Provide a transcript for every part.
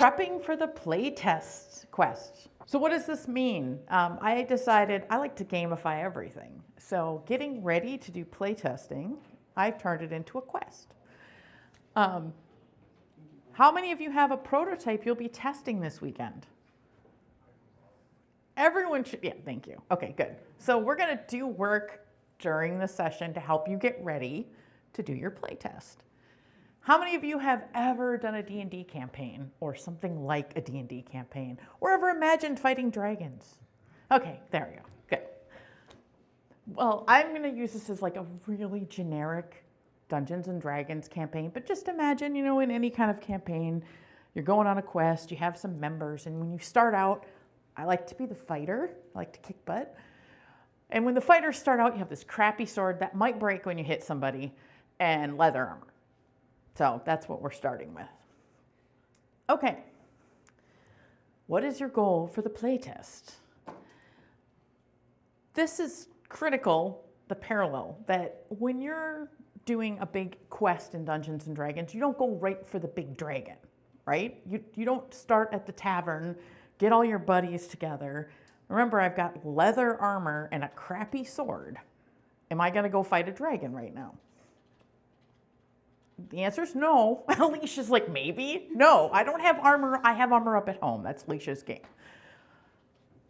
prepping for the playtest quest. So what does this mean? I decided I like to gamify everything. So getting ready to do playtesting, I've turned it into a quest. How many of you have a prototype you'll be testing this weekend? Everyone should, yeah, thank you. Okay, good. So we're gonna do work during the session to help you get ready to do your playtest. How many of you have ever done a D&D campaign or something like a D&D campaign or ever imagined fighting dragons? Okay, there we go, good. Well, I'm gonna use this as like a really generic Dungeons and Dragons campaign, but just imagine, you know, in any kind of campaign, you're going on a quest, you have some members, and when you start out, I like to be the fighter, I like to kick butt. And when the fighters start out, you have this crappy sword that might break when you hit somebody and leather armor. So that's what we're starting with. Okay, what is your goal for the playtest? This is critical, the parallel, that when you're doing a big quest in Dungeons and Dragons, you don't go right for the big dragon, right? You don't start at the tavern, get all your buddies together. Remember, I've got leather armor and a crappy sword. Am I gonna go fight a dragon right now? The answer is no. Alicia's like, maybe. No, I don't have armor. I have armor up at home. That's Alicia's game.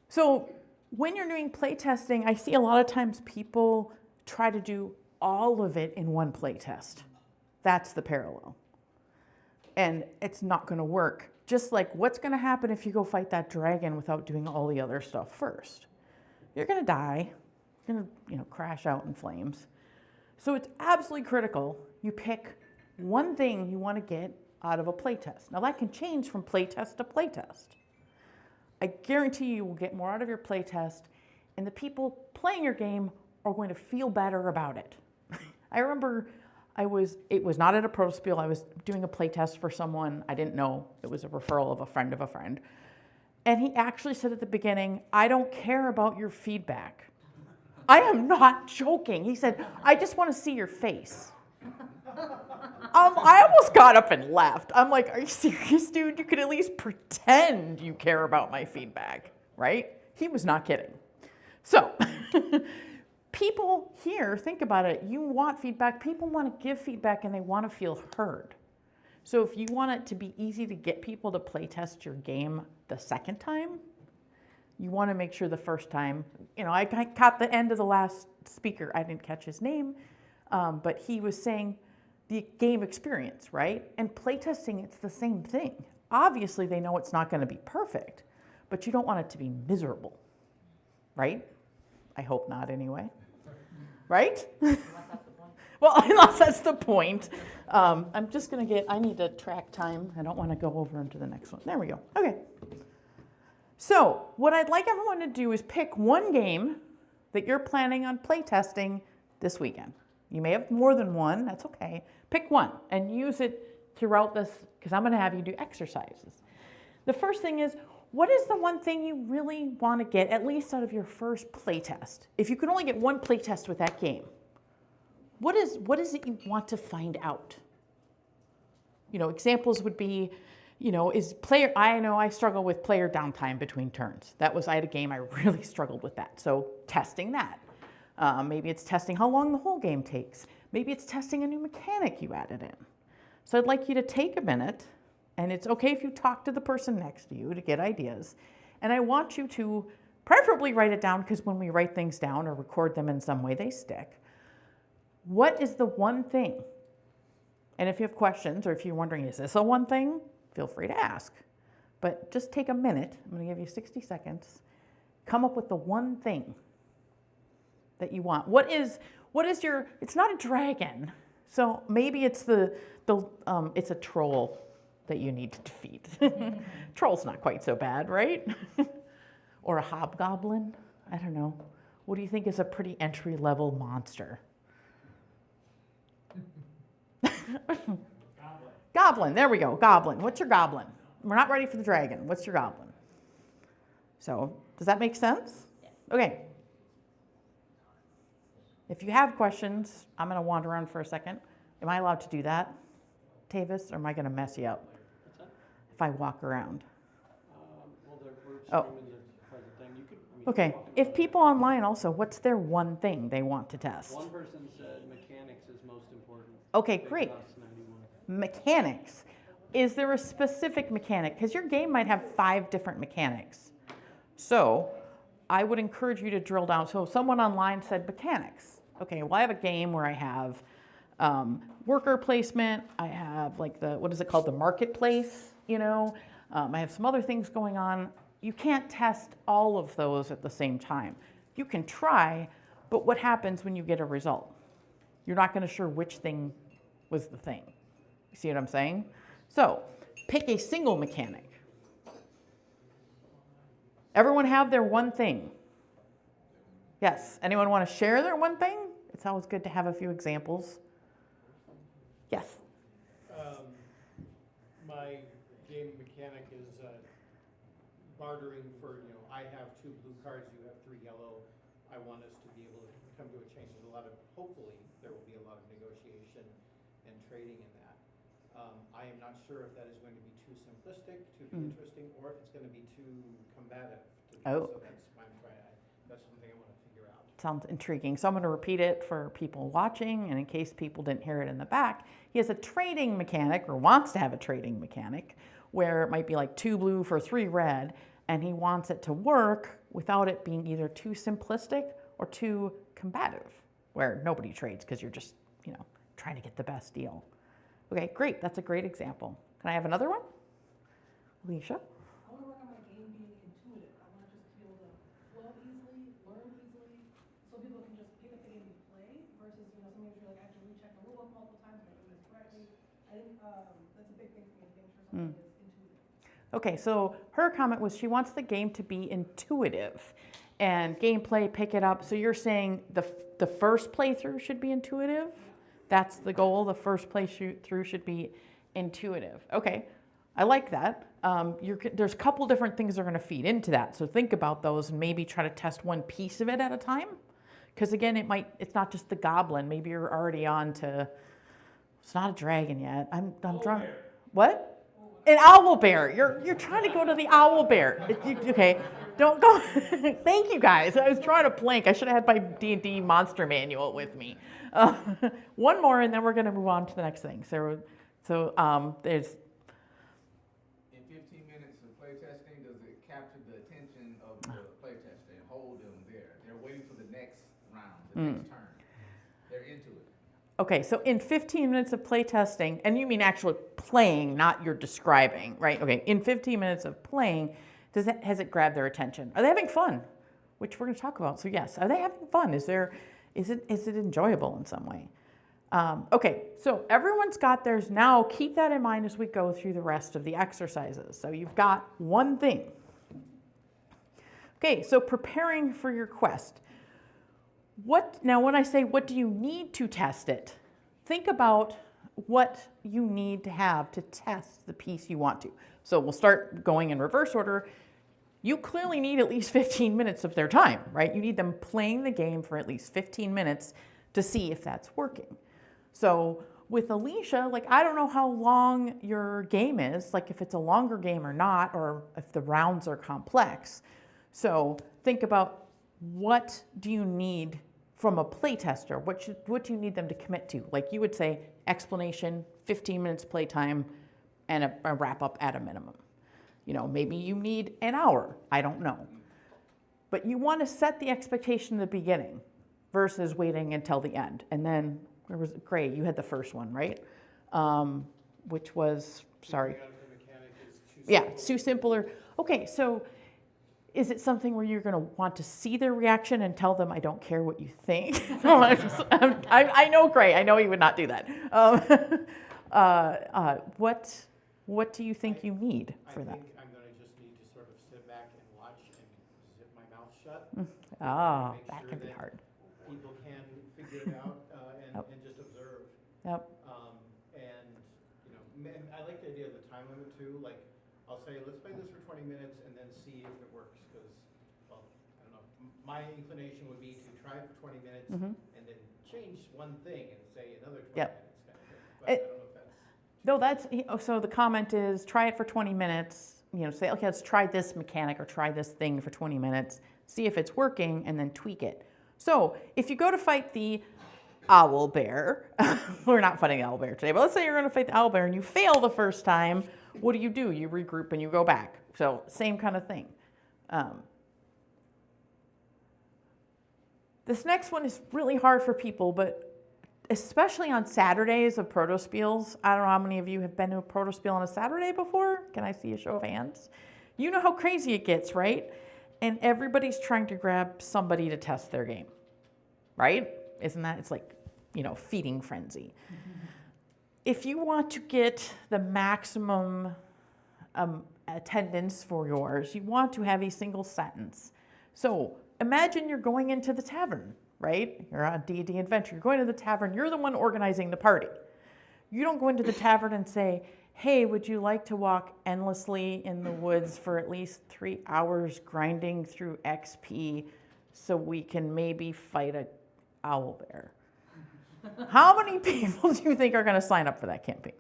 So when you're doing playtesting, I see a lot of times people try to do all of it in one playtest. That's the parallel. And it's not gonna work. Just like what's gonna happen if you go fight that dragon without doing all the other stuff first? You're gonna die. You're gonna, crash out in flames. So it's absolutely critical you pick one thing you want to get out of a playtest. Now that can change from playtest to playtest. I guarantee you will get more out of your playtest, and the people playing your game are going to feel better about it. I remember it was not at a proto spiel. I was doing a playtest for someone I didn't know. It was a referral of a friend of a friend. And he actually said at the beginning, I don't care about your feedback. I am not joking. He said, I just want to see your face. I almost got up and left. I'm like, are you serious, dude? You could at least pretend you care about my feedback, right? He was not kidding. So people here, think about it. You want feedback. People want to give feedback and they want to feel heard. So if you want it to be easy to get people to play test your game the second time, you want to make sure the first time, I caught the end of the last speaker. I didn't catch his name, but he was saying the game experience, right? And playtesting, it's the same thing. Obviously, they know it's not going to be perfect, but you don't want it to be miserable, right? I hope not anyway, right? Well, unless that's the point. I'm just going to I need to track time. I don't want to go over into the next one. There we go. Okay. So what I'd like everyone to do is pick one game that you're planning on playtesting this weekend. You may have more than one, that's okay. Pick one and use it throughout this, because I'm gonna have you do exercises. The first thing is, what is the one thing you really wanna get, at least out of your first playtest? If you can only get one playtest with that game, what is it you want to find out? Examples would be, I know I struggle with player downtime between turns. I had a game I really struggled with that. So testing that. Maybe it's testing how long the whole game takes. Maybe it's testing a new mechanic you added in. So I'd like you to take a minute, and it's okay if you talk to the person next to you to get ideas. And I want you to preferably write it down, because when we write things down or record them in some way, they stick. What is the one thing? And if you have questions, or if you're wondering, is this a one thing? Feel free to ask. But just take a minute. I'm going to give you 60 seconds. Come up with the one thing that you want. What is your, it's not a dragon, so maybe it's it's a troll that you need to defeat. Troll's not quite so bad, right? Or a hobgoblin, I don't know. What do you think is a pretty entry-level monster? Goblin, there we go, goblin. What's your goblin? We're not ready for the dragon. What's your goblin? So, does that make sense? Yeah. Okay. If you have questions, I'm going to wander around for a second. Am I allowed to do that, Tavis, or am I going to mess you up? if I walk around? Well, we're Oh. streaming the present thing. You could, Okay, if people online also, what's their one thing they want to test? One person said mechanics is most important. Okay, Big great. House 91. Mechanics. Is there a specific mechanic? Because your game might have 5 different mechanics. So I would encourage you to drill down. So someone online said mechanics. Okay, well, I have a game where I have worker placement. I have like what is it called? The marketplace, you know. I have some other things going on. You can't test all of those at the same time. You can try, but what happens when you get a result? You're not going to sure which thing was the thing. You see what I'm saying? So pick a single mechanic. Everyone have their one thing. Yes. Anyone want to share their one thing? It's always good to have a few examples. Yes. My game mechanic is bartering for, I have 2 blue cards, you have 3 yellow. I want us to be able to come to a change. There's hopefully, there will be a lot of negotiation and trading in that. I am not sure if that is going to be too simplistic to be interesting, or if it's going to be too combative. So that's something I want to figure out. Sounds intriguing. So I'm going to repeat it for people watching, and in case people didn't hear it in the back, he has a trading mechanic, or wants to have a trading mechanic, where it might be like 2 blue for 3 red, and he wants it to work without it being either too simplistic or too combative, where nobody trades because you're just, trying to get the best deal. Okay, great. That's a great example. Can I have another one? Alicia? I want to work on my game being intuitive. I want to just be able to flow easily, learn easily, so people can just pick up the game and play, versus, some games you're like, I have to recheck the rule book multiple times, and I do this correctly. That's a big thing for me, making sure something is intuitive. Okay, so her comment was she wants the game to be intuitive and gameplay, pick it up. So you're saying the first playthrough should be intuitive? That's the goal. The first playthrough should be intuitive. Okay, I like that. There's a couple different things that are going to feed into that. So think about those and maybe try to test one piece of it at a time. Because again, it's not just the goblin. Maybe you're already on to, it's not a dragon yet. I'm drunk. What? An owl bear. You're trying to go to the owl bear. Okay, don't go. Thank you guys. I was trying to blank. I should have had my D&D monster manual with me. One more, and then we're going to move on to the next thing. So there's. In 15 minutes of playtesting, does it capture the attention of the playtester and hold them there? They're waiting for the next round, the next turn. They're into it. Okay, so in 15 minutes of playtesting, and you mean actually playing, not you're describing, right? Okay, in 15 minutes of playing, has it grabbed their attention? Are they having fun? Which we're going to talk about. So yes, are they having fun? Is it enjoyable in some way? Okay, so everyone's got theirs now. Keep that in mind as we go through the rest of the exercises. So you've got one thing. Okay, so preparing for your quest. Now when I say what do you need to test it, think about what you need to have to test the piece you want to. So we'll start going in reverse order. You clearly need at least 15 minutes of their time, right? You need them playing the game for at least 15 minutes to see if that's working. So with Alicia, I don't know how long your game is, if it's a longer game or not, or if the rounds are complex. So think about what do you need from a playtester? What do you need them to commit to? You would say explanation, 15 minutes playtime, and a wrap up at a minimum. Maybe you need an hour. I don't know. But you want to set the expectation at the beginning versus waiting until the end. And then there was Gray. You had the first one, right? Which was sorry. Yeah, too simple. Okay, so is it something where you're going to want to see their reaction and tell them I don't care what you think? I know Gray. I know you would not do that. What do you think you need for that? I'm going to just need to sort of sit back and watch and zip my mouth shut. That can be hard. People can figure it out and just observe. Yep. And I like the idea of the time limit too. I'll say, let's play this for 20 minutes and then see if it works. Because, I don't know. My inclination would be to try for 20 minutes and then change one thing and say another 20 minutes. Kind of thing. But I don't know if that's No, so the comment is try it for 20 minutes. Say, okay, let's try this mechanic or try this thing for 20 minutes, see if it's working, and then tweak it. So if you go to fight the owl bear, we're not fighting the owl bear today, but let's say you're going to fight the owl bear and you fail the first time, what do? You regroup and you go back. So same kind of thing. This next one is really hard for people, but especially on Saturdays of proto-spiels. I don't know how many of you have been to a proto-spiel on a Saturday before. Can I see a show of hands? You know how crazy it gets, right? And everybody's trying to grab somebody to test their game, right? Isn't that, it's like, feeding frenzy. Mm-hmm. If you want to get the maximum attendance for yours, you want to have a single sentence. So imagine you're going into the tavern, right? You're on a D&D adventure. You're going to the tavern. You're the one organizing the party. You don't go into the tavern and say, hey, would you like to walk endlessly in the woods for at least 3 hours grinding through XP so we can maybe fight a owl bear? How many people do you think are going to sign up for that campaign?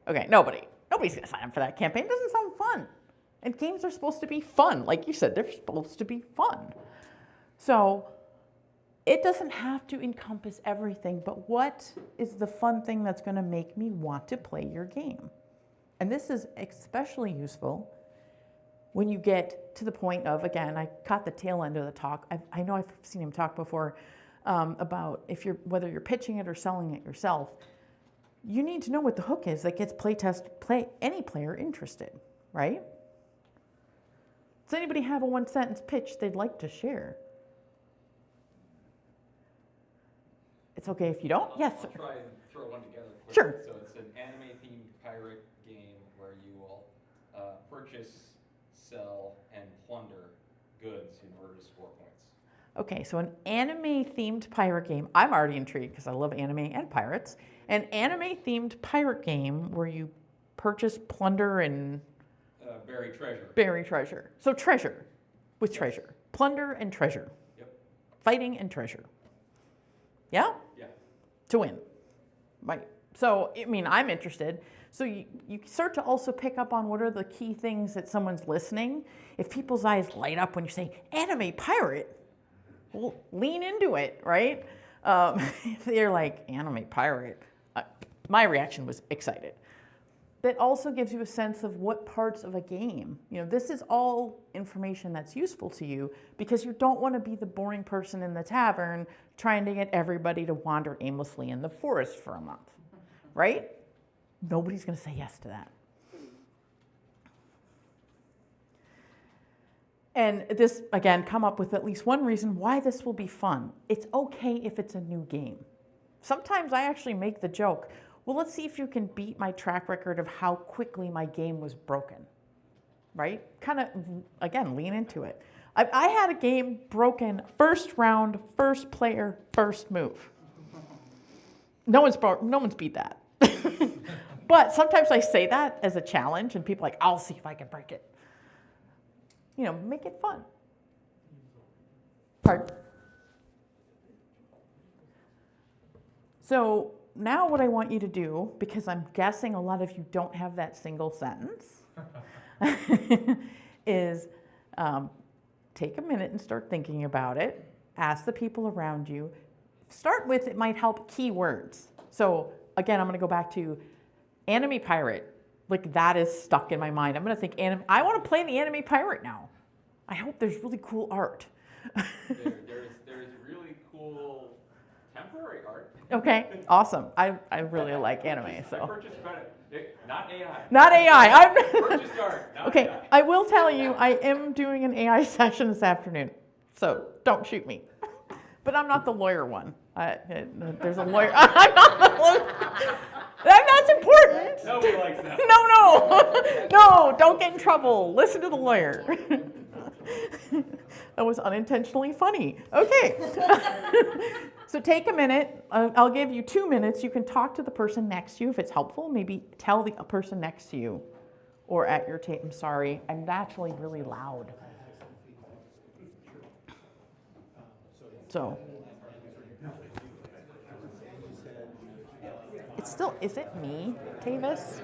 Okay, nobody. Nobody's going to sign up for that campaign. It doesn't sound fun. And games are supposed to be fun. Like you said, they're supposed to be fun. So it doesn't have to encompass everything, but what is the fun thing that's going to make me want to play your game? And this is especially useful when you get to the point of, again, I caught the tail end of the talk. I know I've seen him talk before about whether you're pitching it or selling it yourself. You need to know what the hook is that gets any player interested, right? Does anybody have a one-sentence pitch they'd like to share? It's okay if you don't. Yes, sir. I'll try and throw one together quickly. Sure. So it's an anime-themed pirate game where you will purchase, sell, and plunder goods in order to score points. Okay, so an anime-themed pirate game. I'm already intrigued because I love anime and pirates. An anime-themed pirate game where you purchase, plunder, and Bury treasure. bury treasure. So treasure with treasure. Plunder and treasure. Yep. Fighting and treasure. Yeah? Yeah. To win. Right. So, I'm interested. So you start to also pick up on what are the key things that someone's listening. If people's eyes light up when you say anime pirate, well, lean into it, right? If they're like, anime pirate, my reaction was excited. That also gives you a sense of what parts of a game. This is all information that's useful to you because you don't want to be the boring person in the tavern trying to get everybody to wander aimlessly in the forest for a month, right? Nobody's going to say yes to that. And this, again, come up with at least one reason why this will be fun. It's okay if it's a new game. Sometimes I actually make the joke, well, let's see if you can beat my track record of how quickly my game was broken, right? Kind of, again, lean into it. I had a game broken first round, first player, first move. No one's beat that. But sometimes I say that as a challenge, and people are like, I'll see if I can break it. Make it fun. Pardon? So now what I want you to do, because I'm guessing a lot of you don't have that single sentence, is take a minute and start thinking about it. Ask the people around you. Start with, it might help, keywords. So again, I'm going to go back to anime pirate. Like, that is stuck in my mind. I'm going to think, I want to play the anime pirate now. I hope there's really cool art. There's really cool temporary art. Okay, awesome. I really like anime, so. I purchased credit. Not AI. Not AI. Purchased art. Not Okay, AI. I will tell you, I am doing an AI session this afternoon, so don't shoot me. But I'm not the lawyer one. There's a lawyer. I'm not the lawyer. That's important. Nobody likes that. No, don't get in trouble. Listen to the lawyer. That was unintentionally funny. Okay. So take a minute. I'll give you 2 minutes. You can talk to the person next to you if it's helpful. Maybe tell the person next to you or at your table. I'm sorry, I'm naturally really loud. So still, is it me, Tavis?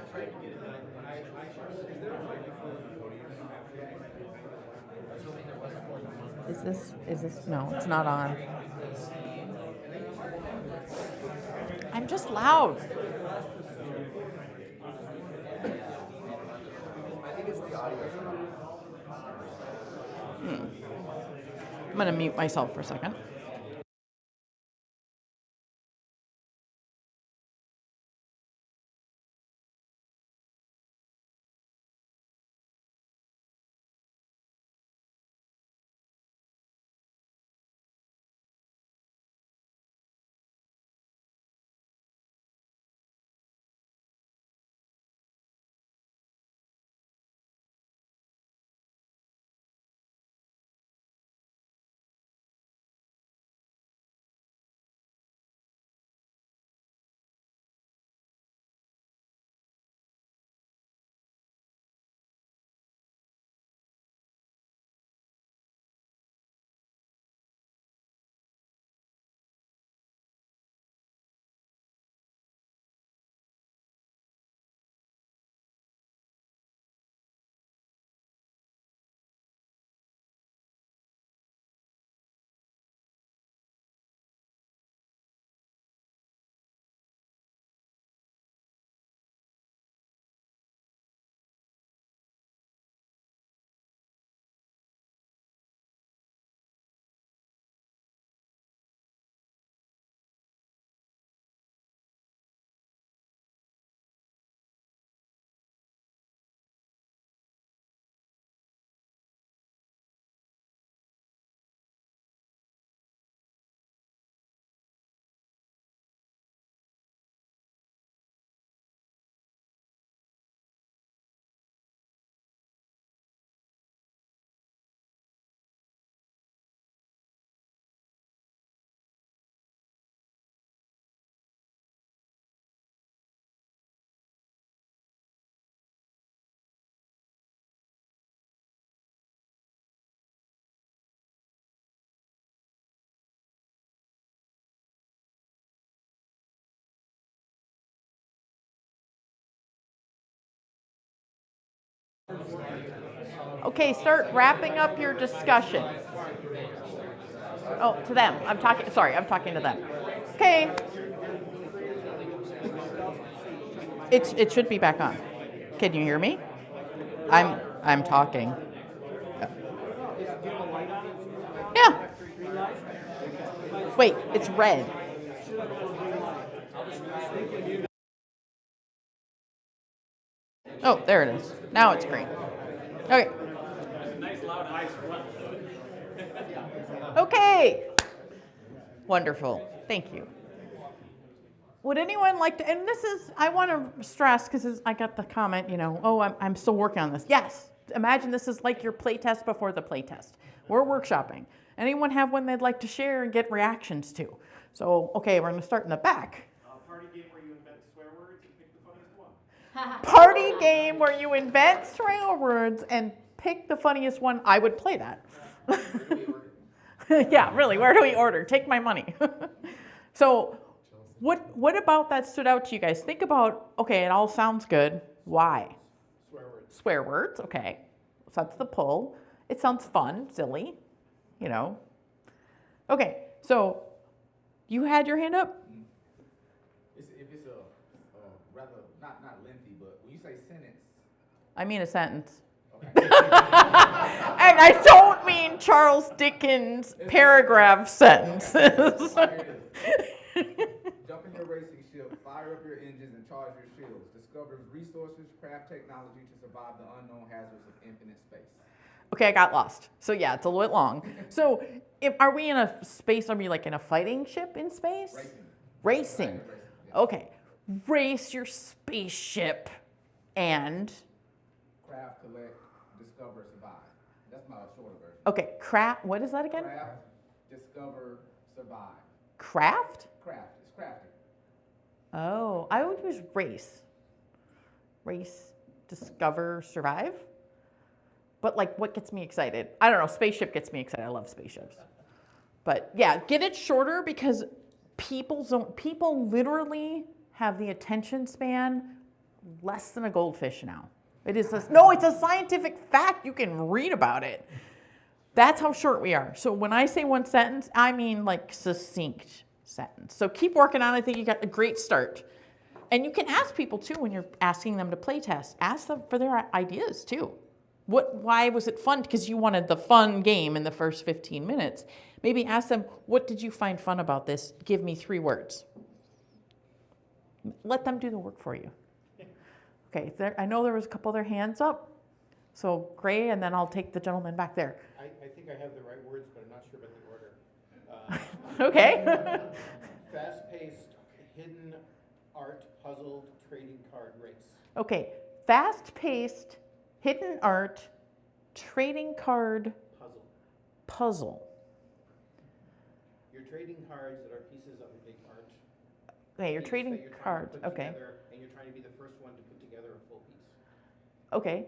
Is this, no, it's not on. I'm just loud. I'm gonna mute myself for a second. Okay, start wrapping up your discussion. Oh, to them. I'm talking to them. Okay. It should be back on. Can you hear me? I'm talking. Yeah. Wait, it's red. Oh, there it is. Now it's green. Okay. Okay. Wonderful. Thank you. Would anyone like to, and this is, I want to stress, because I got the comment, oh, I'm still working on this. Yes. Imagine this is like your playtest before the playtest. We're workshopping. Anyone have one they'd like to share and get reactions to? So, okay, we're going to start in the back. Party game where you invent swear words and pick the funniest one. Party game where you invent swear words and pick the funniest one. I would play that. Yeah, really, where do we order? Take my money. So, what about that stood out to you guys? Think about, okay, it all sounds good. Why? Swear words. Swear words, okay. So that's the pull. It sounds fun, silly, Okay, so you had your hand up? If it's a rather, not lengthy, but when you say sentence. I mean a sentence. Okay. And I don't mean Charles Dickens paragraph sentences. Jump in your racing ship, fire up your engines, and charge your shields. Discover resources, craft technology to survive the unknown hazards of infinite space. Okay, I got lost. So yeah, it's a little bit long. So are we in a space, are we like in a fighting ship in space? Racing. Yeah. Okay. Race your spaceship and? Craft, collect, discover, survive. That's my shorter version. Okay, what is that again? Craft, discover, survive. Craft? Craft. It's crafting. Oh, I would use race. Race, discover, survive. But like, what gets me excited? I don't know, spaceship gets me excited. I love spaceships. But yeah, get it shorter because people literally have the attention span less than a goldfish now. No, it's a scientific fact. You can read about it. That's how short we are. So when I say one sentence, I mean like succinct sentence. So keep working on it. I think you got a great start. And you can ask people too when you're asking them to play test. Ask them for their ideas too. Why was it fun? Because you wanted the fun game in the first 15 minutes. Maybe ask them, what did you find fun about this? Give me 3 words. Let them do the work for you. Okay, I know there was a couple other hands up. So Gray, and then I'll take the gentleman back there. I think I have the right words, but I'm not sure about the order. Okay. Fast-paced, hidden art, puzzle, trading card race. Okay, fast-paced, hidden art, trading card puzzle. You're trading cards that are pieces of a big art. Okay, you're piece trading that you're trying to cards. put Okay. together, and you're trying to be the first one to put together a full piece. Okay.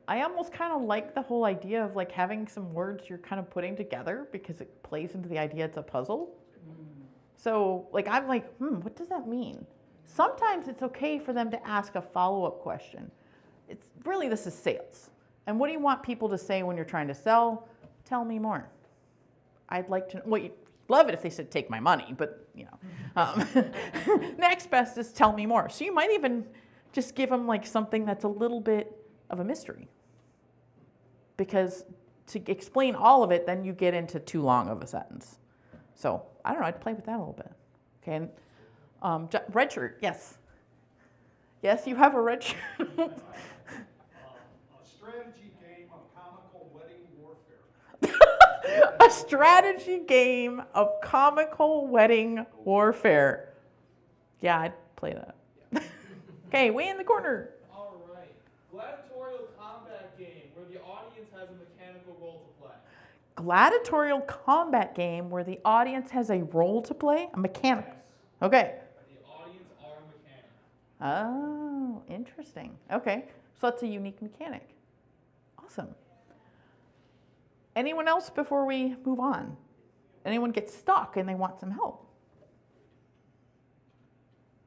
I almost kind of like the whole idea of like having some words you're kind of putting together because it plays into the idea it's a puzzle. So like I'm like, what does that mean? Sometimes it's okay for them to ask a follow-up question. It's really, this is sales. And what do you want people to say when you're trying to sell? Tell me more. I'd like to, well, you'd love it if they said take my money, but you know. Next best is tell me more. So you might even just give them like something that's a little bit of a mystery. Because to explain all of it, then you get into too long of a sentence. So I don't know, I'd play with that a little bit. Okay, and red shirt, yes. Yes, you have a red shirt. A strategy game of comical wedding warfare. A strategy game of comical wedding warfare. Yeah, I'd play that. Okay, way in the corner. All right. Gladiatorial combat game where the audience has a mechanical role to play. Gladiatorial combat game where the audience has a role to play? A mechanic. Yes. Okay. The audience are a mechanic. Oh, interesting. Okay, so that's a unique mechanic. Awesome. Anyone else before we move on? Anyone get stuck and they want some help?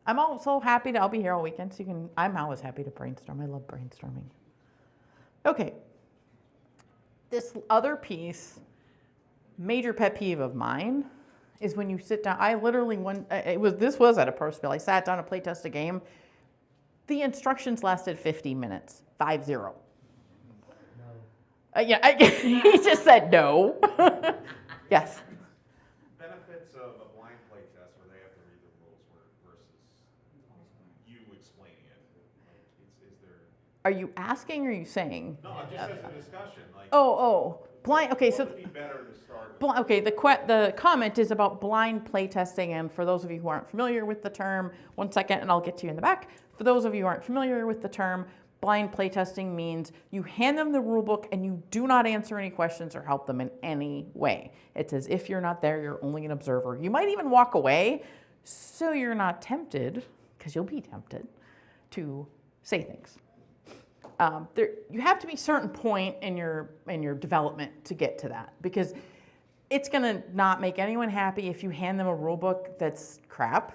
I'm also happy I'll be here all weekend, so I'm always happy to brainstorm. I love brainstorming. Okay. This other piece, major pet peeve of mine, is when you sit down. I literally this was at a pro spiel. I sat down to play test a game. The instructions lasted 50 minutes. 5-0. No. He just said no. Yes. Benefits of a blind play test where they have to read the rules versus you explaining it. Is there? Are you asking or are you saying? No, just as a discussion. Like, Blind. Okay, so. What would be better to start with? Okay, the comment is about blind playtesting, and for those of you who aren't familiar with the term, one second and I'll get to you in the back. For those of you who aren't familiar with the term, blind playtesting means you hand them the rule book and you do not answer any questions or help them in any way. It's as if you're not there, you're only an observer. You might even walk away so you're not tempted, because you'll be tempted, to say things. You have to be a certain point in your development to get to that, because it's going to not make anyone happy if you hand them a rule book that's crap.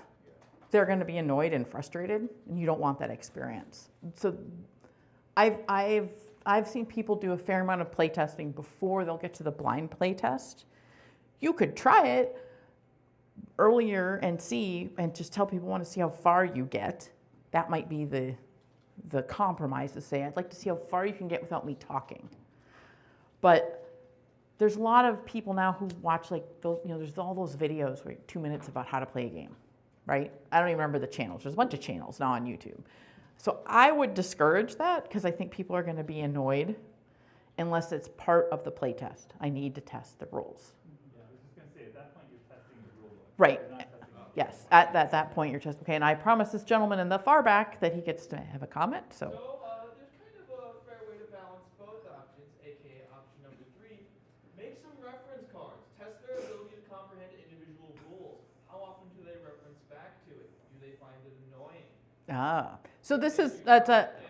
They're going to be annoyed and frustrated, and you don't want that experience. So I've seen people do a fair amount of playtesting before they'll get to the blind playtest. You could try it earlier and just tell people want to see how far you get. That might be the compromise to say, I'd like to see how far you can get without me talking. But there's a lot of people now who watch there's all those videos where 2 minutes about how to play a game, right? I don't even remember the channels. There's a bunch of channels now on YouTube. So I would discourage that because I think people are going to be annoyed unless it's part of the play test. I need to test the rules. Yeah, I was just going to say, at that point, you're testing the rule book. Right. You're not testing Yes, at that point you're just, okay, and I promise this gentleman in the far back that he gets to have a comment, so. So there's kind of a fair way to balance both options, aka option number 3. Make some reference cards. Test their ability to comprehend individual rules. How often do they reference back to it? Do they find it annoying? So that's a, And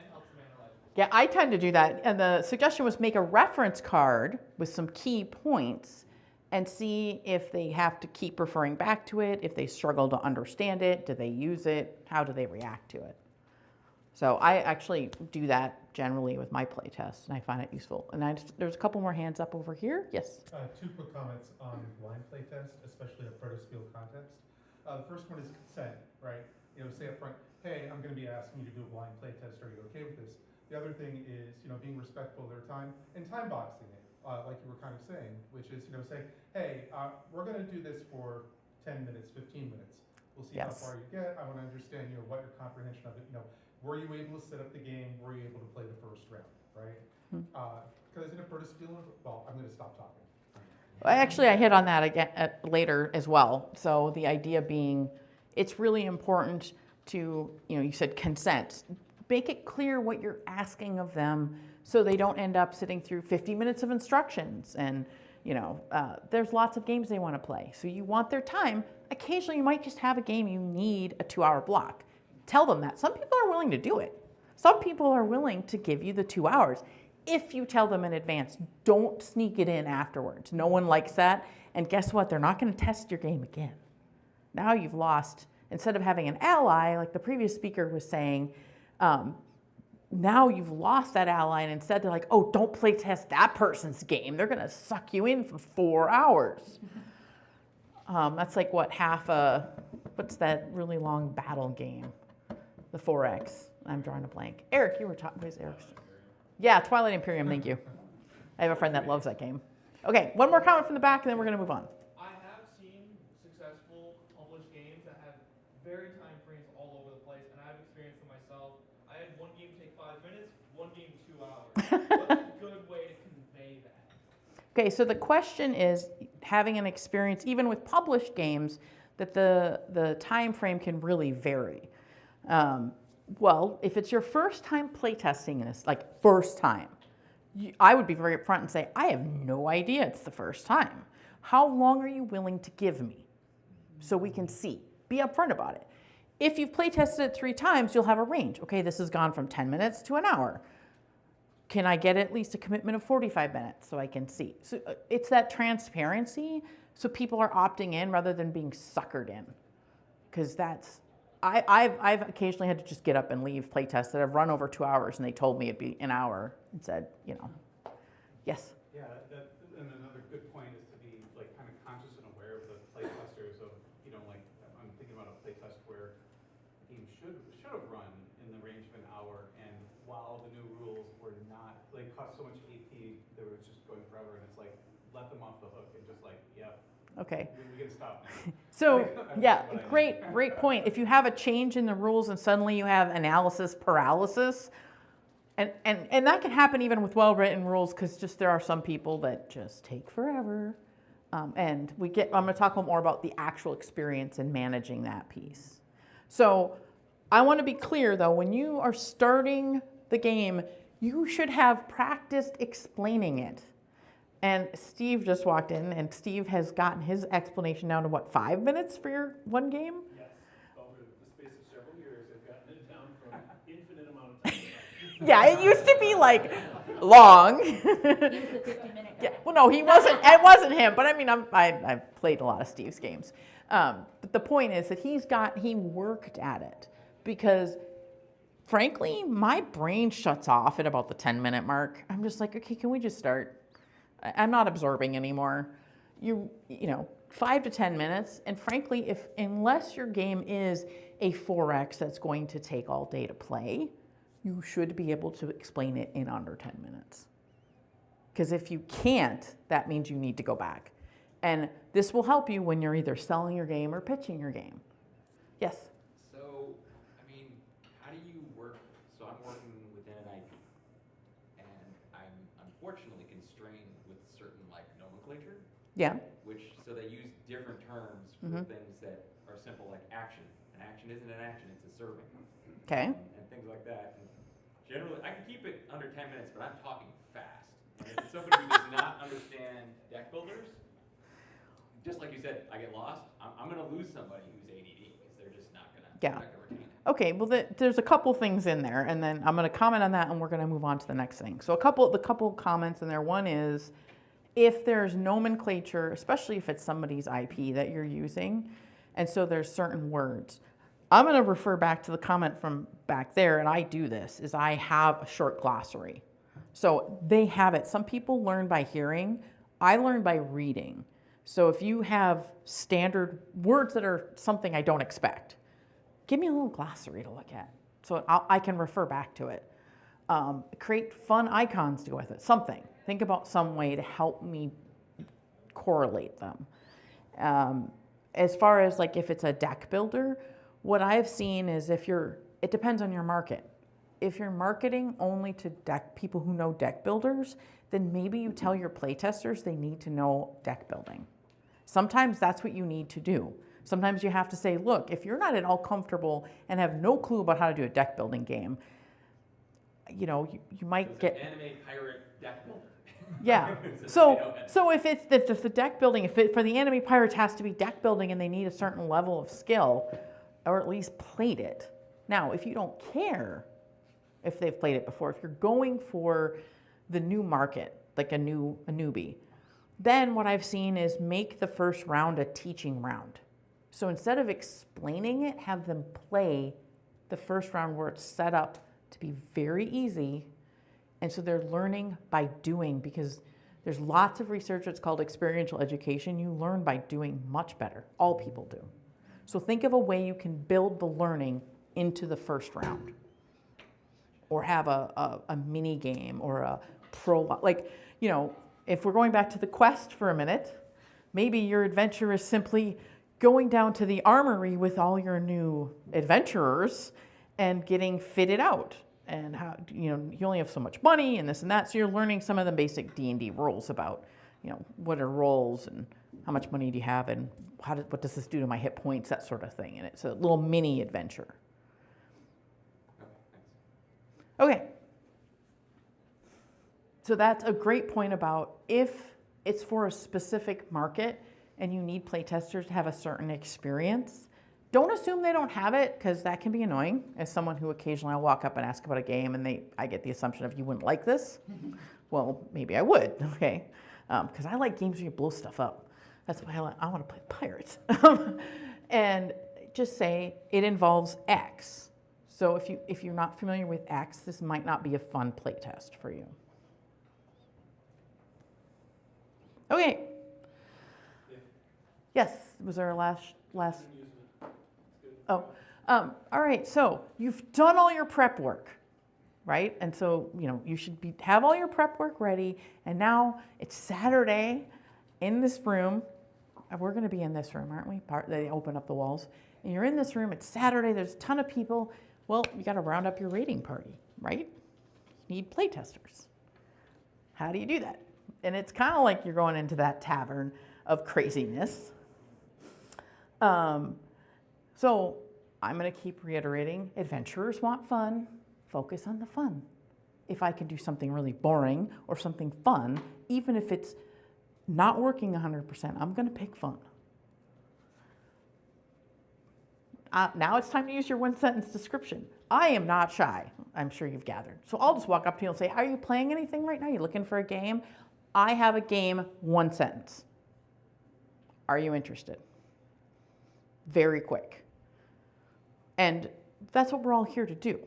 helps them analyze it. yeah, I tend to do that, and the suggestion was make a reference card with some key points and see if they have to keep referring back to it, if they struggle to understand it, do they use it, how do they react to it. So I actually do that generally with my playtests, and I find it useful. And there's a couple more hands up over here. Yes? Two quick comments on blind playtest, especially a protospiel context. The first one is consent, right? Say up front, hey, I'm going to be asking you to do a blind playtest. Are you okay with this? The other thing is, being respectful of their time and time boxing it, like you were kind of saying, which is, say, hey, we're going to do this for 10 minutes, 15 minutes. We'll see how far you get. I want to understand, what your comprehension of it, were you able to set up the game? Were you able to play the first round, right? Because in a protospiel, well, I'm going to stop talking. Actually, I hit on that again later as well. So the idea being, it's really important to, you said consent. Make it clear what you're asking of them so they don't end up sitting through 50 minutes of instructions. And, there's lots of games they want to play. So you want their time. Occasionally, you might just have a game you need a 2-hour block. Tell them that. Some people are willing to do it. Some people are willing to give you the 2 hours. If you tell them in advance, don't sneak it in afterwards. No one likes that. And guess what? They're not going to test your game again. Now you've lost, instead of having an ally, like the previous speaker was saying, now you've lost that ally, and instead they're like, oh, don't play test that person's game. They're going to suck you in for 4 hours. That's like what's that really long battle game? The 4X. I'm drawing a blank. Eric, you were talking, where's Eric's? Yeah, Twilight Imperium, thank you. I have a friend that loves that game. Okay, one more comment from the back, and then we're going to move on. I have seen successful published games that have very time frames all over the place, and I've experienced them myself. I had one game take 5 minutes, one game 2 hours. What's a good way to convey that? Okay, so the question is, having an experience, even with published games, that the time frame can really vary. Well, if it's your first time playtesting this, like first time, I would be very upfront and say, I have no idea it's the first time. How long are you willing to give me so we can see? Be upfront about it. If you've playtested it 3 times, you'll have a range. Okay, this has gone from 10 minutes to an hour. Can I get at least a commitment of 45 minutes so I can see? So it's that transparency so people are opting in rather than being suckered in. Because I've occasionally had to just get up and leave playtests that have run over 2 hours, and they told me it'd be an hour and said, yes. Yeah, and another good point is to be kind of conscious and aware of the playtesters of, I'm thinking about a playtest where the game should have run in the range of an hour, and while the new rules were not, cost so much AP, they were just going forever, and it's let them off the hook and just yep. Okay. We can stop now. So, yeah, great point. If you have a change in the rules and suddenly you have analysis paralysis, and that can happen even with well-written rules, because just there are some people that just take forever. And I'm going to talk more about the actual experience in managing that piece. So I want to be clear, though, when you are starting the game, you should have practiced explaining it. And Steve just walked in, and Steve has gotten his explanation down to 5 minutes for your one game? Yes. Over the space of several years, I've gotten it down from infinite amount of time. Yeah, it used to be long. He was the 50-minute guy. Yeah, well, no, he wasn't. It wasn't him. But I mean, I've played a lot of Steve's games. But the point is that he worked at it, because frankly, my brain shuts off at about the 10-minute mark. I'm just like, okay, can we just start? I'm not absorbing anymore. 5 to 10 minutes. And frankly, unless your game is a 4X that's going to take all day to play, you should be able to explain it in under 10 minutes. Because if you can't, that means you need to go back. And this will help you when you're either selling your game or pitching your game. Yes? So, how do you work? So I'm working within an IP, and I'm unfortunately constrained with certain nomenclature. Yeah. So they use different terms for things that are simple, like action. An action isn't an action, it's a serving. Okay. And things like that. And generally, I can keep it under 10 minutes, but I'm talking fast. And if it's somebody who does not understand deck builders, just like you said, I get lost. I'm going to lose somebody who's ADD, because they're just not going to retain it. Okay, well, there's a couple things in there, and then I'm going to comment on that, and we're going to move on to the next thing. So the couple comments in there. One is, If there's nomenclature, especially if it's somebody's IP that you're using, and so there's certain words. I'm going to refer back to the comment from back there, and I do this, is I have a short glossary. So they have it. Some people learn by hearing. I learn by reading. So if you have standard words that are something I don't expect, give me a little glossary to look at so I can refer back to it. Create fun icons to go with it, something. Think about some way to help me correlate them. As far as like if it's a deck builder, what I've seen is it depends on your market. If you're marketing only to people who know deck builders, then maybe you tell your playtesters they need to know deck building. Sometimes that's what you need to do. Sometimes you have to say, look, if you're not at all comfortable and have no clue about how to do a deck building game, you might get anime pirate deck builder. Yeah. So if the deck building, for the anime pirates has to be deck building and they need a certain level of skill, or at least played it. Now, if you don't care if they've played it before, if you're going for the new market, like a newbie, then what I've seen is make the first round a teaching round. So instead of explaining it, have them play the first round where it's set up to be very easy. And so they're learning by doing, because there's lots of research that's called experiential education. You learn by doing much better. All people do. So think of a way you can build the learning into the first round. Or have a mini game or a prologue. Like, if we're going back to the quest for a minute, maybe your adventure is simply going down to the armory with all your new adventurers and getting fitted out. And how, you only have so much money and this and that. So you're learning some of the basic D&D rules about, what are rolls and how much money do you have and what does this do to my hit points, that sort of thing. And it's a little mini adventure. Okay. So that's a great point about if it's for a specific market and you need playtesters to have a certain experience, don't assume they don't have it, because that can be annoying. As someone who occasionally I'll walk up and ask about a game and I get the assumption of you wouldn't like this. Well, maybe I would, okay? Because I like games where you blow stuff up. That's why I want to play pirates. And just say it involves X. So if you're not familiar with X, this might not be a fun playtest for you. Okay. Yes, was there a last? Oh, all right. So you've done all your prep work, right? And so you should have all your prep work ready. And now it's Saturday in this room. We're going to be in this room, aren't we? They open up the walls, and you're in this room. It's Saturday. There's a ton of people. Well, you got to round up your raiding party, right? You need playtesters. How do you do that? And it's kind of like you're going into that tavern of craziness. So I'm going to keep reiterating, adventurers want fun, focus on the fun. If I can do something really boring or something fun, even if it's not working 100%, I'm going to pick fun. Now it's time to use your one-sentence description. I am not shy, I'm sure you've gathered. So I'll just walk up to you and say, are you playing anything right now? You looking for a game? I have a game, one sentence. Are you interested? Very quick. And that's what we're all here to do.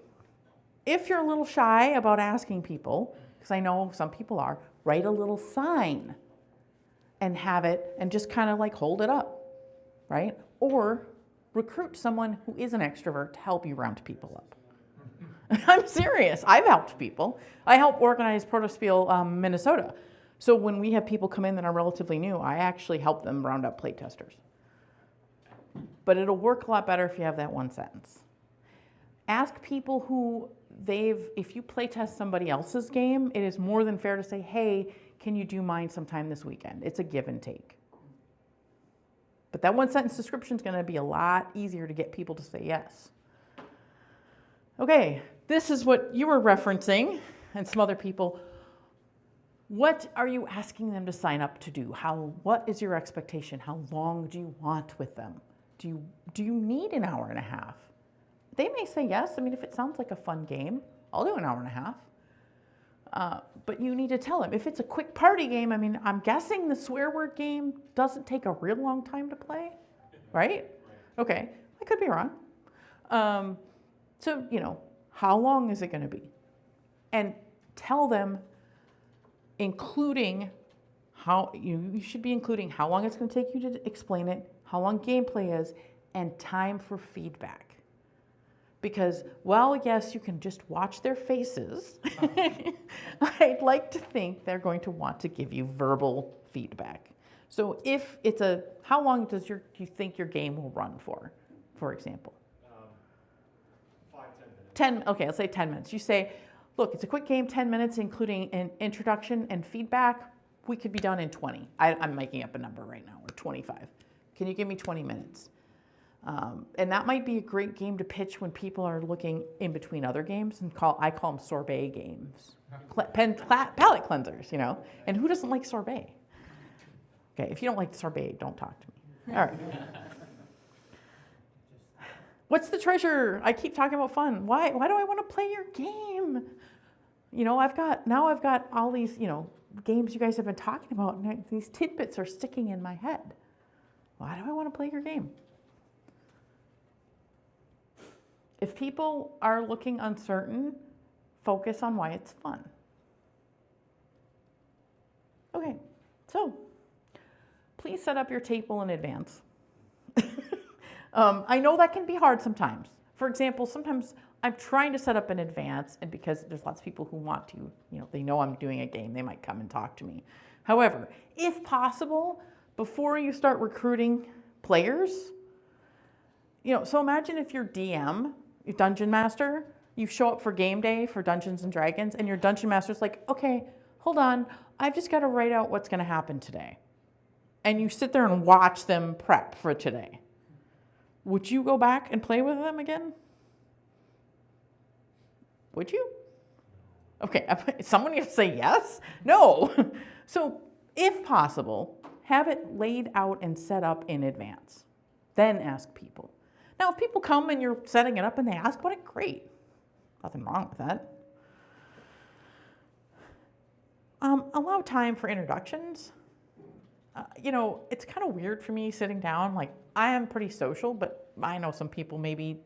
If you're a little shy about asking people, because I know some people are, write a little sign and have it and just kind of like hold it up, right? Or recruit someone who is an extrovert to help you round people up. I'm serious. I've helped people. I help organize Protospiel Minnesota. So when we have people come in that are relatively new, I actually help them round up playtesters. But it'll work a lot better if you have that one sentence. Ask people who if you playtest somebody else's game, it is more than fair to say, hey, can you do mine sometime this weekend? It's a give and take. But that one sentence description is going to be a lot easier to get people to say yes. Okay, this is what you were referencing and some other people. What are you asking them to sign up to do? What is your expectation? How long do you want with them? Do you need an hour and a half? They may say yes. I mean, if it sounds like a fun game, I'll do an hour and a half. But you need to tell them. If it's a quick party game, I mean, I'm guessing the swear word game doesn't take a real long time to play, right? Okay, I could be wrong. So, how long is it going to be? And tell them, including how, you should be including how long it's going to take you to explain it, how long gameplay is, and time for feedback. Because while, yes, you can just watch their faces, I'd like to think they're going to want to give you verbal feedback. So if it's how long do you think your game will run for example? 5, 10 minutes. Okay, let's say 10 minutes. You say, look, it's a quick game, 10 minutes, including an introduction and feedback. We could be done in 20. I'm making up a number right now, or 25. Can you give me 20 minutes? And that might be a great game to pitch when people are looking in between other games, and I call them sorbet games, palate cleansers, And who doesn't like sorbet? Okay, if you don't like sorbet, don't talk to me. All right. What's the treasure? I keep talking about fun. Why do I want to play your game? I've got all these, games you guys have been talking about, and these tidbits are sticking in my head. Why do I want to play your game? If people are looking uncertain, focus on why it's fun. Okay, so please set up your table in advance. I know that can be hard sometimes. For example, sometimes I'm trying to set up in advance, and because there's lots of people who want to, they know I'm doing a game, they might come and talk to me. However, if possible, before you start recruiting players, so imagine if your DM, your dungeon master, you show up for game day for Dungeons and Dragons, and your dungeon master's like, okay, hold on, I've just got to write out what's going to happen today. And you sit there and watch them prep for today. Would you go back and play with them again? Would you? Okay, someone needs to say yes? No. So if possible, have it laid out and set up in advance. Then ask people. Now, if people come and you're setting it up and they ask about it, great. Nothing wrong with that. Allow time for introductions. It's kind of weird for me sitting down. Like, I am pretty social, but I know some people maybe,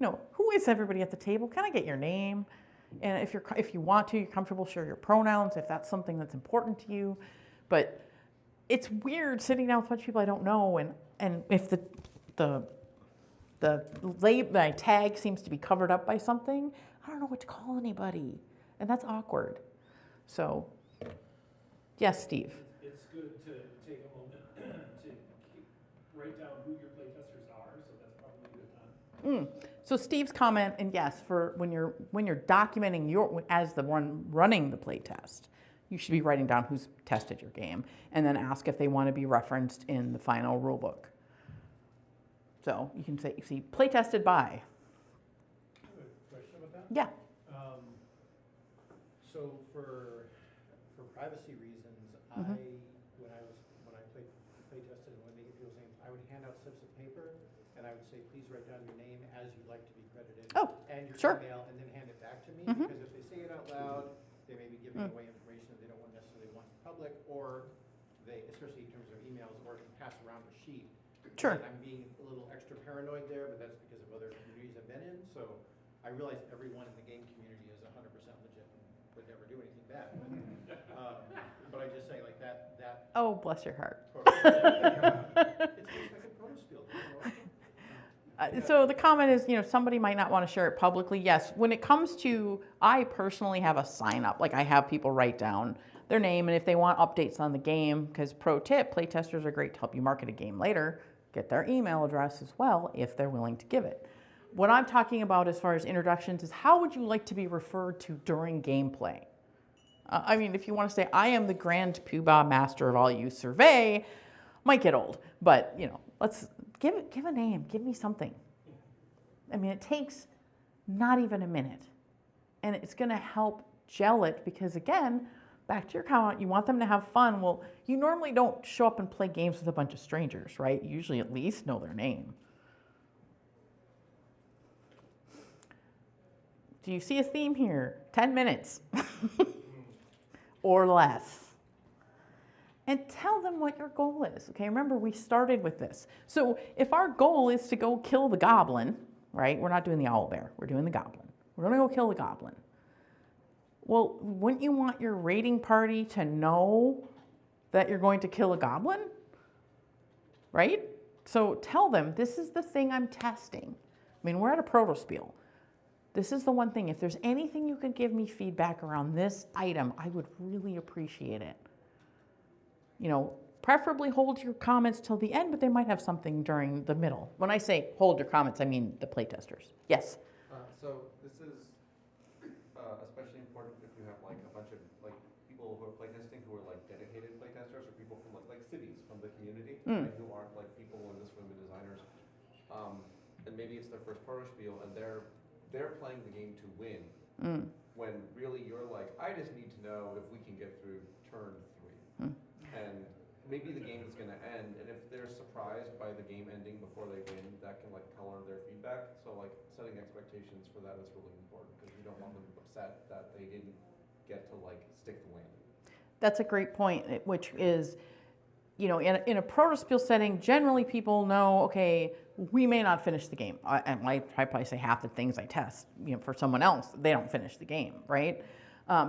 who is everybody at the table? Kind of get your name. And if you want to, you're comfortable, share your pronouns if that's something that's important to you. But it's weird sitting down with a bunch of people I don't know, and if my tag seems to be covered up by something, I don't know what to call anybody, and that's awkward. So, yes, Steve. It's good to take a moment to write down who your playtesters are, so that's probably a good time. So Steve's comment, and yes, for when you're documenting as the one running the playtest, you should be writing down who's tested your game, and then ask if they want to be referenced in the final rulebook. So you can say, playtested by. I have a question about that. Yeah. So for privacy reasons, Mm-hmm. when I playtested and when they get people's names, I would hand out slips of paper and I would say, please write down your name as you'd like to be credited. Oh, and your sure. email, and then hand it back to me. Mhm. Because if they say it out loud, they may be giving away information that they don't necessarily want in public, or they, especially in terms of emails, or can pass around a sheet. Sure. And I'm being a little extra paranoid there, but that's because of other communities I've been in. So I realize everyone in the game community is 100% legit and would never do anything bad. But I just say like that. Oh, bless your heart. It's just like a proto skill. So the comment is, somebody might not want to share it publicly. Yes, when it comes to, I personally have a sign up. Like, I have people write down their name, and if they want updates on the game, because pro tip, playtesters are great to help you market a game later, get their email address as well if they're willing to give it. What I'm talking about as far as introductions is, how would you like to be referred to during gameplay? If you want to say, I am the Grand Poobah Master of all you survey, might get old, but let's give a name, give me something. It takes not even a minute, and it's going to help gel it, because again, back to your comment, you want them to have fun. Well, you normally don't show up and play games with a bunch of strangers, right? You usually at least know their name. Do you see a theme here? 10 minutes. or less. And tell them what your goal is. Okay, remember we started with this. So if our goal is to go kill the goblin, right? We're not doing the owlbear, we're doing the goblin. We're gonna go kill the goblin. Well, wouldn't you want your raiding party to know that you're going to kill a goblin? Right? So tell them, this is the thing I'm testing. I mean, we're at a proto-spiel. This is the one thing. If there's anything you could give me feedback around this item, I would really appreciate it. You know, preferably hold your comments till the end, but they might have something during the middle. When I say hold your comments, I mean the playtesters. Yes? So this is especially important if you have like a bunch of like people who are playtesting who are like dedicated playtesters or people from like cities from the community right, who aren't like people in this room and designers. And maybe it's their first proto spiel and they're playing the game to win when really you're like, I just need to know if we can get through turn 3. And maybe the game is going to end, and if they're surprised by the game ending before they win, that can like color their feedback. So like setting expectations for that is really important because you don't want them upset that they didn't get to like stick the landing. That's a great point, which is, you know, in a proto-spiel setting, generally people know, okay, we may not finish the game. And I probably say half the things I test, you know, for someone else, they don't finish the game, right?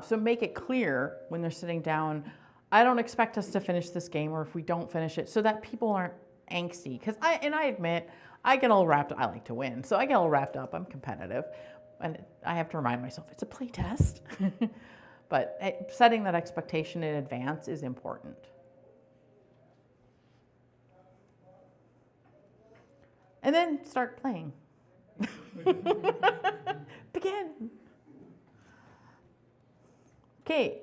So make it clear when they're sitting down, I don't expect us to finish this game, or if we don't finish it, so that people aren't angsty. Because I admit, I get all wrapped up. I like to win, so I get all wrapped up. I'm competitive, and I have to remind myself it's a play test. But setting that expectation in advance is important. And then start playing. Begin. Okay,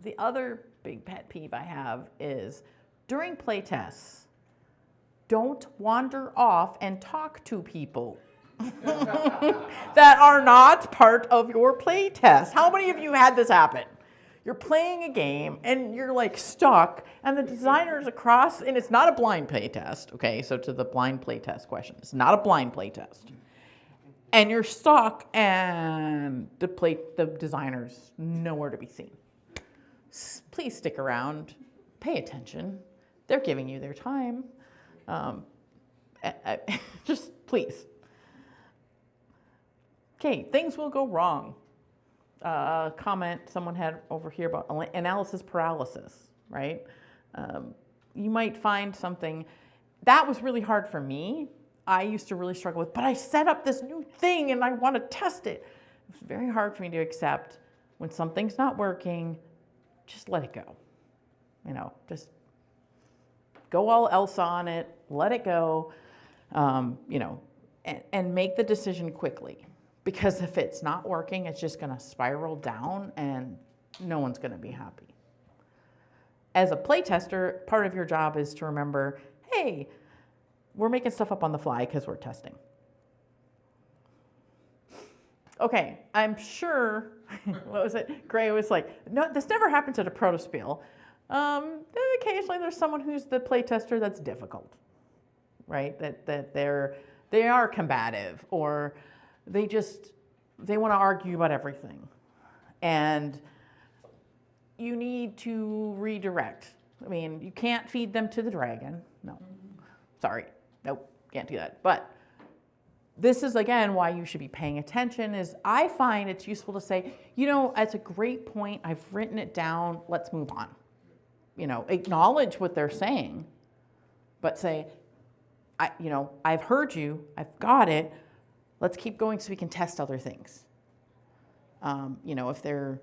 the other big pet peeve I have is during playtests, don't wander off and talk to people that are not part of your playtest. How many of you had this happen? You're playing a game and you're like stuck and the designer's across, and it's not a blind playtest, okay? So to the blind playtest question, it's not a blind playtest. And you're stuck and the designer's nowhere to be seen. Please stick around, pay attention. They're giving you their time. Just please. Okay, things will go wrong. Comment someone had over here about analysis paralysis, right? You might find something that was really hard for me. I used to really struggle with, but I set up this new thing and I want to test it. It's very hard for me to accept when something's not working. Just let it go. You know, just go all else on it, let it go, you know, and make the decision quickly. Because if it's not working, it's just gonna spiral down and no one's gonna be happy. As a playtester, part of your job is to remember, hey, we're making stuff up on the fly because we're testing. Okay, I'm sure, what was it? Gray was like, no, this never happens at a proto-spiel. Occasionally there's someone who's the playtester that's difficult, right? That they are combative, or they want to argue about everything. And you need to redirect. I mean, you can't feed them to the dragon. No, sorry, nope, can't do that. But this is, again, why you should be paying attention is I find it's useful to say, you know, that's a great point. I've written it down. Let's move on. You know, acknowledge what they're saying, but say, I've heard you. I've got it. Let's keep going so we can test other things. You know, if they're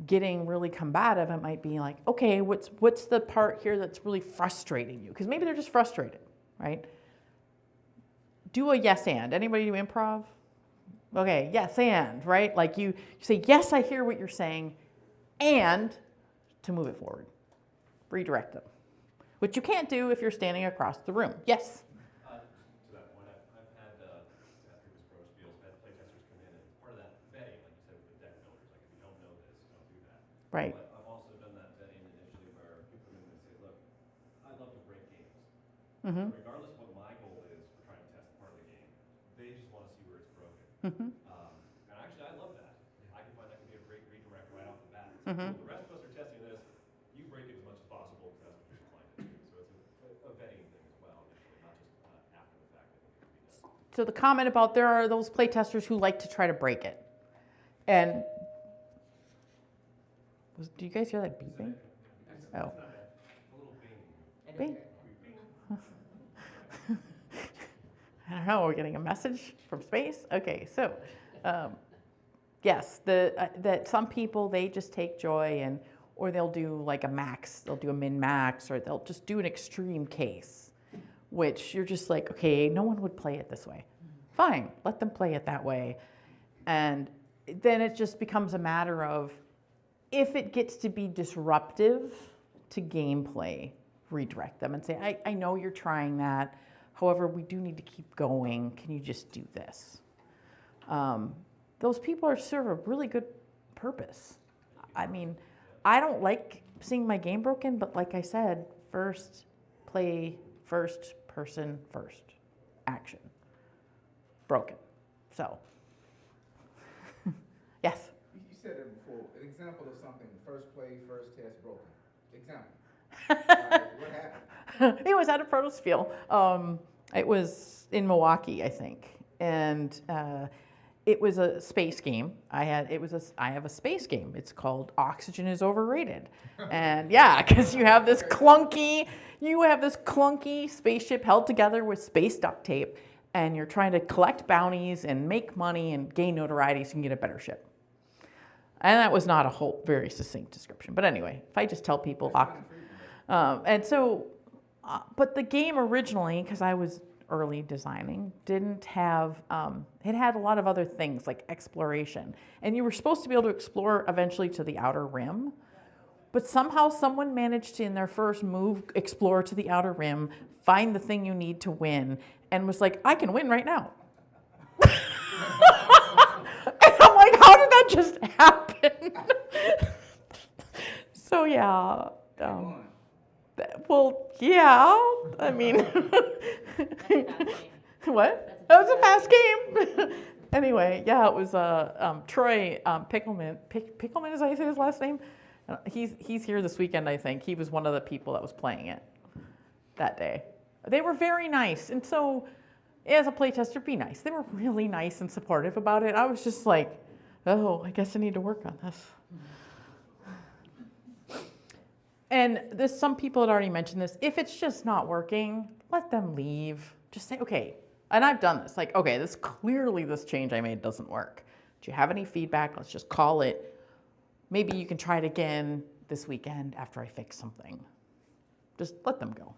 getting really combative, it might be like, okay, what's the part here that's really frustrating you? Because maybe they're just frustrated, right? Do a yes and. Anybody do improv? Okay, yes and, right? Like you say, yes, I hear what you're saying, and to move it forward. Redirect them. Which you can't do if you're standing across the room. Yes? To that point, I've had, after this pro spiels, I've had playtesters come in, and part of that vetting, like you said, with the deck builders, like if you don't know this, don't do that. Right. But I've also done that vetting initially where you come in and say, look, I love to break games. Mm-hmm. So regardless of what my goal is for trying to test part of the game, they just want to see where it's broken. Mm-hmm. And actually, I love that. I can find that can be a great redirect right off the bat. Mm-hmm. The rest of us are testing So the comment about there are those playtesters who like to try to break it. And do you guys hear that beeping? Oh. Bing. I don't know, we're getting a message from space? Okay, so yes, that some people, they just take joy and, or they'll do like a max, they'll do a min-max, or they'll just do an extreme case, which you're just like, okay, no one would play it this way. Fine, let them play it that way. And then it just becomes a matter of, if it gets to be disruptive to gameplay, redirect them and say, I know you're trying that. However, we do need to keep going. Can you just do this? Those people serve a really good purpose. I mean, I don't like seeing my game broken, but like I said, first play, first person, first action. Broken. So, yes? You said it before. An example of something. First play, first test, broken. Example. What happened? It was at a Protospiel. It was in Milwaukee, I think. And it was a space game. I have a space game. It's called Oxygen is Overrated. And yeah, because you have this clunky spaceship held together with space duct tape, and you're trying to collect bounties and make money and gain notoriety so you can get a better ship. And that was not a whole very succinct description. But anyway, if I just tell people, and so, but the game originally, because I was early designing, didn't have, it had a lot of other things like exploration. And you were supposed to be able to explore eventually to the outer rim. But somehow someone managed to, in their first move, explore to the outer rim, find the thing you need to win, and was like, I can win right now. And I'm like, how did that just happen? So yeah. Well, yeah. I mean, what? That was a fast game. Anyway, yeah, it was Troy Pickelman. Pickelman is how you say his last name? He's here this weekend, I think. He was one of the people that was playing it that day. They were very nice, and so as a playtester, be nice. They were really nice and supportive about it. I was just like, oh, I guess I need to work on this. And some people had already mentioned this. If it's just not working, let them leave. Just say, okay, and I've done this. Like, okay, this change I made doesn't work. Do you have any feedback? Let's just call it. Maybe you can try it again this weekend after I fix something. Just let them go.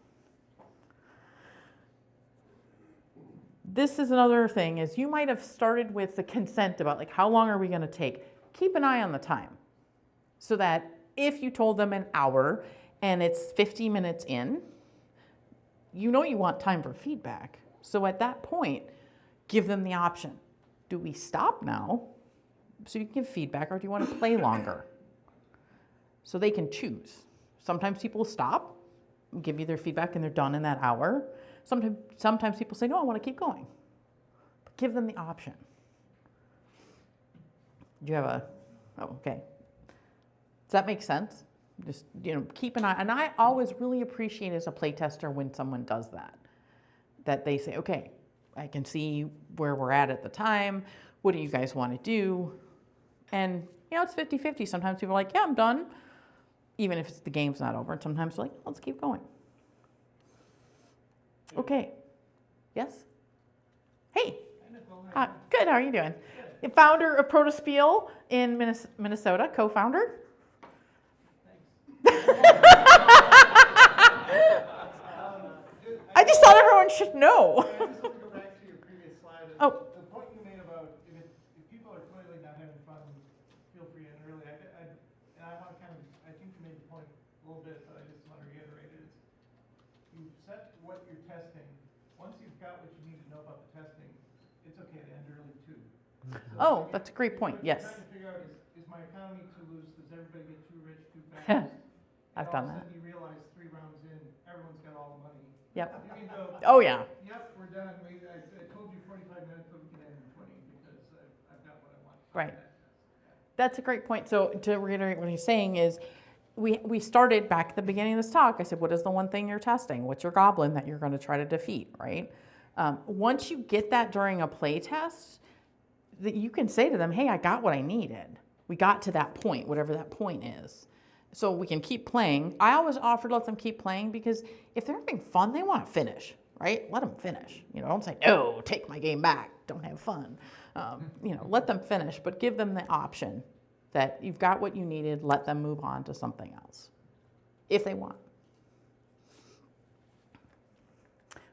This is another thing, is you might have started with the consent about like, how long are we going to take? Keep an eye on the time so that if you told them an hour and it's 50 minutes in, you know you want time for feedback. So at that point, give them the option. Do we stop now so you can give feedback, or do you want to play longer? So they can choose. Sometimes people stop, give you their feedback, and they're done in that hour. Sometimes people say, no, I want to keep going. But give them the option. Do you have okay. Does that make sense? Just, keep an eye. And I always really appreciate as a playtester when someone does that they say, okay, I can see where we're at the time. What do you guys want to do? And, it's 50-50. Sometimes people are like, yeah, I'm done, even if the game's not over. And sometimes they're like, let's keep going. Okay. Yes? Hey. Good. How are you doing? The founder of Protospiel in Minnesota, co-founder. I just thought everyone should know. I just want to go back to your previous slide. Oh. The point you made about if people are clearly not having fun, feel free. And really, I want to I think you made the point a little bit, but I just want to reiterate it. You've set what you're testing. Once you've got what you need to know about the testing, it's okay to end early too. So That's a great point. Yes. What you're trying to figure out is my economy too loose? Does everybody get too rich too fast? I've done that. And all of a sudden you realize 3 rounds in, everyone's got all the money. Yep. You can go, Oh, yeah. yep, we're done. I told you 45 minutes, but we can end in 20 because I've got what I want. Right. That's a great point. So to reiterate what he's saying is, we started back at the beginning of this talk. I said, what is the one thing you're testing? What's your goblin that you're going to try to defeat, right? Once you get that during a play test, that you can say to them, hey, I got what I needed. We got to that point, whatever that point is. So we can keep playing. I always offer to let them keep playing because if they're having fun, they want to finish, right? Let them finish. Don't say, no, take my game back. Don't have fun. Let them finish, but give them the option that you've got what you needed. Let them move on to something else if they want.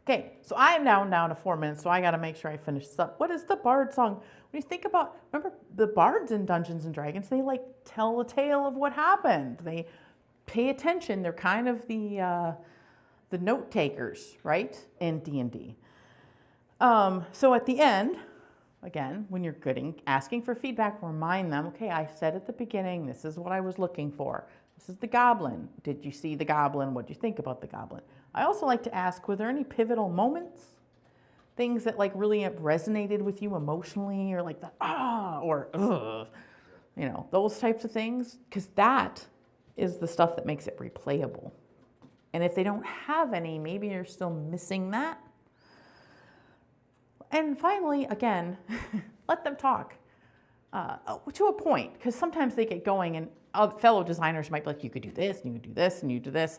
Okay, so I am now down to 4 minutes, so I got to make sure I finish this up. What is the bard song? When you think about, remember the bards in Dungeons and Dragons, they tell a tale of what happened. They pay attention. They're kind of the note takers, right, in D&D. So at the end, again, when you're asking for feedback, remind them, okay, I said at the beginning, this is what I was looking for. This is the goblin. Did you see the goblin? What did you think about the goblin? I also like to ask, were there any pivotal moments? Things that really resonated with you emotionally, or or ugh, those types of things? Because that is the stuff that makes it replayable. And if they don't have any, maybe you're still missing that. And finally, again, let them talk to a point, because sometimes they get going and fellow designers might be like, you could do this, and you could do this, and you do this.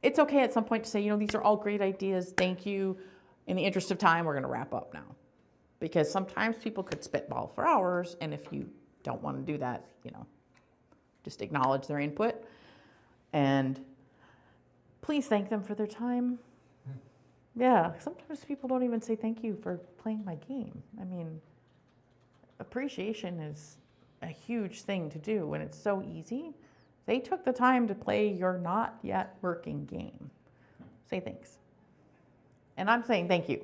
It's okay at some point to say, these are all great ideas. Thank you. In the interest of time, we're going to wrap up now. Because sometimes people could spitball for hours, and if you don't want to do that, just acknowledge their input. And please thank them for their time. Yeah, sometimes people don't even say thank you for playing my game. I mean, appreciation is a huge thing to do when it's so easy. They took the time to play your not yet working game. Say thanks. And I'm saying thank you.